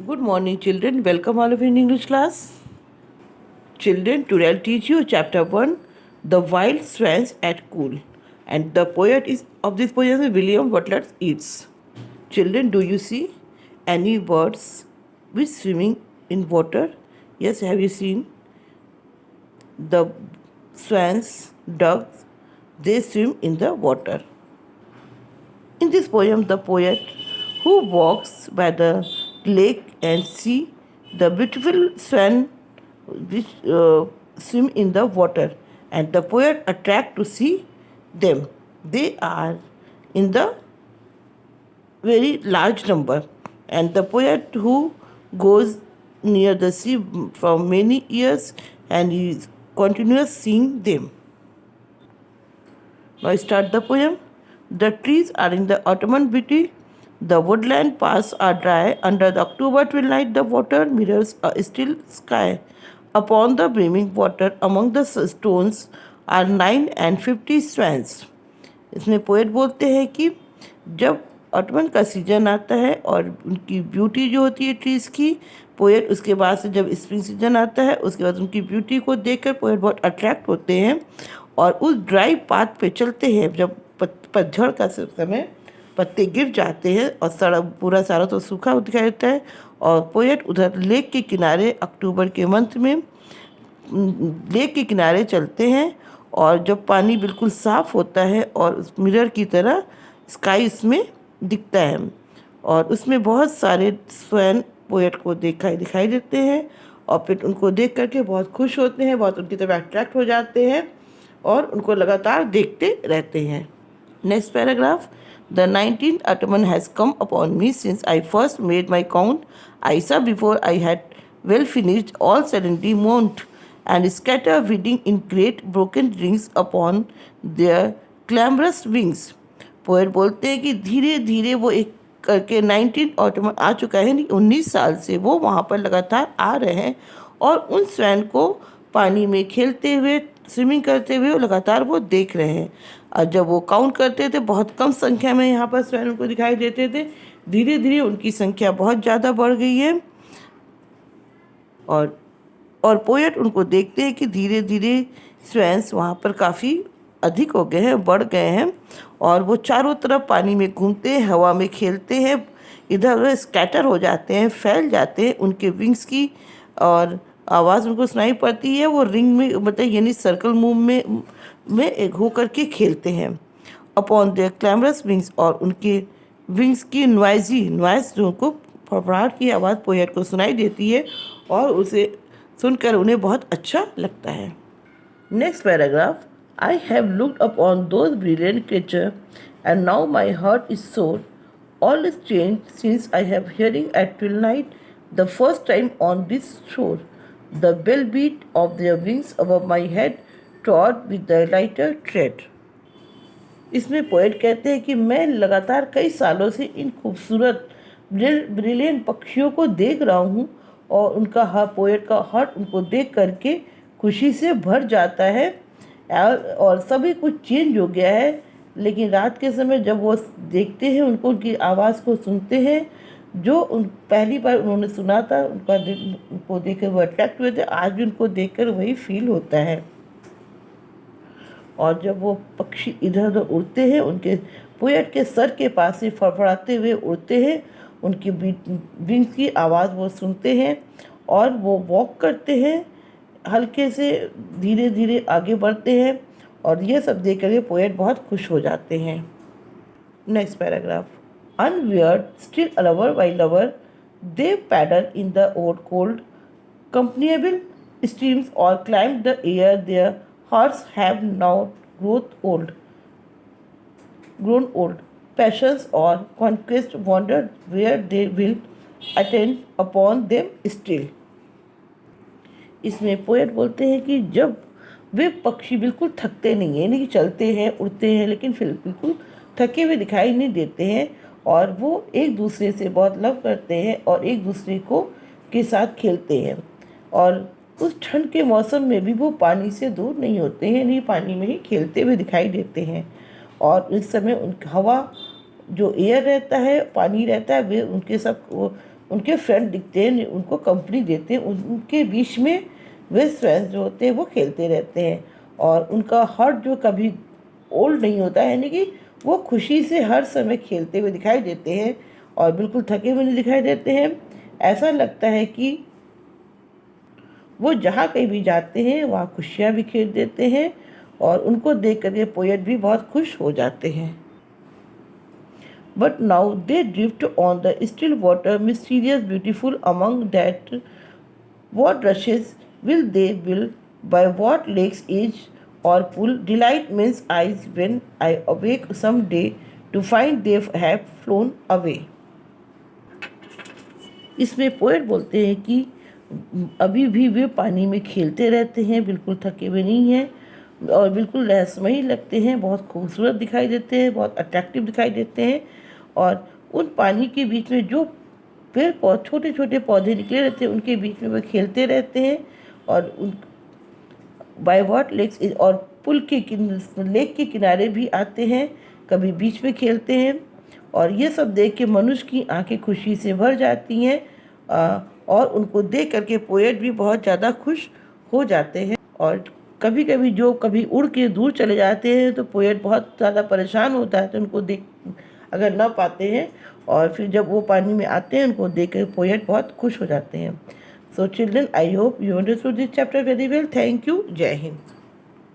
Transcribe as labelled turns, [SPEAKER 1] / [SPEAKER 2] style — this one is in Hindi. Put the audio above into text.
[SPEAKER 1] Good morning, children. Welcome all of you in English class. Children, today I'll teach you chapter 1, The Wild Swans at Cool. And the poet is of this poem is William Butler Yeats. Children, do you see any birds which swimming in water? Yes, have you seen the swans, ducks? They swim in the water. In this poem, the poet who walks by the lake and see the beautiful swan which swim in the water, and the poet attract to see them. They are in the very large number, and the poet who goes near the sea for many years and he is continuous seeing them. Now start the poem. The trees are in the autumn beauty. The woodland paths are dry. Under the October twilight, the water mirrors a still sky. Upon the brimming water, among the stones, are 950 swans. इसमें पोएट बोलते हैं कि जब ऑटमन का सीजन आता है और उनकी ब्यूटी जो होती है ट्रीज़ की, पोएट उसके बाद से जब स्प्रिंग सीजन आता है उसके बाद उनकी ब्यूटी को देखकर पोएट बहुत अट्रैक्ट होते हैं और उस ड्राई पाथ पे चलते हैं। जब पतझड़ का समय पत्ते गिर जाते हैं और सड़क पूरा सारा तो सूखा दिखाई देता है, और पोएट उधर लेक के किनारे अक्टूबर के मंथ में लेक के किनारे चलते हैं, और जब पानी बिल्कुल साफ़ होता है और उस मिरर की तरह स्काई इसमें दिखता है और उसमें बहुत सारे स्वैन पोएट को दिखाई देते हैं, और फिर उनको देख करके बहुत खुश होते हैं, बहुत उनकी तरफ अट्रैक्ट हो जाते हैं और उनको लगातार देखते रहते हैं। Next paragraph. The 19th autumn has come upon me since I first made my count. I saw before I had well finished all suddenly mount and scatter weeding in great broken rings upon their clamorous wings. Poet बोलते हैं कि धीरे धीरे वो एक करके 19 ऑटम आ चुका है, 19 साल से वो वहाँ पर लगातार आ रहे हैं और उन स्वैन को पानी में खेलते हुए स्विमिंग करते हुए लगातार वो देख रहे हैं। और जब वो काउंट करते थे बहुत कम संख्या में यहाँ पर स्वैन उनको दिखाई देते थे, धीरे धीरे उनकी संख्या बहुत ज़्यादा बढ़ गई है और पोएट उनको देखते हैं कि धीरे धीरे स्वैन्स वहाँ पर काफ़ी अधिक हो गए हैं, बढ़ गए हैं, और वो चारों तरफ पानी में घूमते हैं, हवा में खेलते हैं, इधर उधर स्कैटर हो जाते हैं, फैल जाते हैं। उनके विंग्स की और आवाज़ उनको सुनाई पड़ती है, वो रिंग में मतलब यानी सर्कल मूव में एक हो करके खेलते हैं। अपॉन देयर क्लैमरस विंग्स, और उनके विंग्स की नॉइज़ जो उनको फड़फड़ाहट की आवाज़ पोएट को सुनाई देती है और उसे सुनकर उन्हें बहुत अच्छा लगता है। Next paragraph. I have looked upon those brilliant creatures, and now my heart is sore. All is changed since I have hearing at twilight the first time on this shore. The bell beat of their wings above my head trod with the lighter tread. इसमें पोएट कहते हैं कि मैं लगातार कई सालों से इन खूबसूरत ब्रिलियंट पक्षियों को देख रहा हूँ और उनका पोएट का हार्ट उनको देख करके खुशी से भर जाता है और सभी कुछ चेंज हो गया है। लेकिन रात के समय जब वो देखते हैं उनको उनकी आवाज़ को सुनते हैं, जो पहली बार उन्होंने सुना था उनको देख कर वो अट्रैक्ट हुए थे, आज भी उनको देखकर वही फील होता है। और जब वो पक्षी इधर उधर उड़ते हैं, उनके पोएट के सर के पास से फड़फड़ाते हुए उड़ते हैं, उनकी विंग्स की आवाज़ वो सुनते हैं और वो वॉक करते हैं, हल्के से धीरे धीरे आगे बढ़ते हैं, और ये सब देख कर पोएट बहुत खुश हो जाते हैं। Next paragraph. Unwearied still lover by lover they paddle in the old cold companionable streams और climb the air their hearts have now grown old. Passions or conquest wander where they will attend upon them still. इसमें पोएट बोलते हैं कि जब वे पक्षी बिल्कुल थकते नहीं हैं, यानी कि चलते हैं उड़ते हैं लेकिन फिर बिल्कुल थके हुए दिखाई नहीं देते हैं, और वो एक दूसरे से बहुत लव करते हैं और एक दूसरे को के साथ खेलते हैं, और उस ठंड के मौसम में भी वो पानी से दूर नहीं होते हैं, यानी पानी में ही खेलते हुए दिखाई देते हैं। और इस समय उनकी हवा जो एयर रहता है, पानी रहता है, वे उनके सब उनके फ्रेंड दिखते हैं, उनको कंपनी देते हैं, उनके बीच में वे फ्रेंड्स जो होते हैं वो खेलते रहते हैं और उनका हार्ट जो कभी ओल्ड नहीं होता है, यानी कि वो खुशी से हर समय खेलते हुए दिखाई देते हैं और बिल्कुल थके हुए नहीं दिखाई देते हैं। ऐसा लगता है कि वो जहाँ कहीं भी जाते हैं वहाँ खुशियाँ भी खेल देते हैं और उनको देख करके पोएट भी बहुत खुश हो जाते हैं। But now they drift on the still water, mysterious, beautiful. Among that, what rushes will they will, by what lake's edge or pool, delight men's eyes when I awake some day to find they have flown away. इसमें पोएट बोलते हैं कि अभी भी वे पानी में खेलते रहते हैं, बिल्कुल थके हुए नहीं हैं और बिल्कुल रहस्यमयी लगते हैं, बहुत खूबसूरत दिखाई देते हैं, बहुत अट्रैक्टिव दिखाई देते हैं। और उन पानी के बीच में जो पेड़ पौधे, छोटे छोटे पौधे निकले रहते हैं, उनके बीच में वे खेलते रहते हैं और उन बाय वॉट लेक्स, और पुल के लेक के किनारे भी आते हैं, कभी बीच में खेलते हैं और ये सब देख के मनुष्य की आंखें खुशी से भर जाती हैं और उनको देख करके पोएट भी बहुत ज़्यादा खुश हो जाते हैं। और कभी कभी कभी उड़ के दूर चले जाते हैं तो पोएट बहुत ज़्यादा परेशान होता है, तो उनको देख अगर ना पाते हैं और फिर जब वो पानी में आते हैं उनको देख कर पोएट बहुत खुश हो जाते हैं। So children, I hope you understood this chapter very well. Thank you. जय हिंद।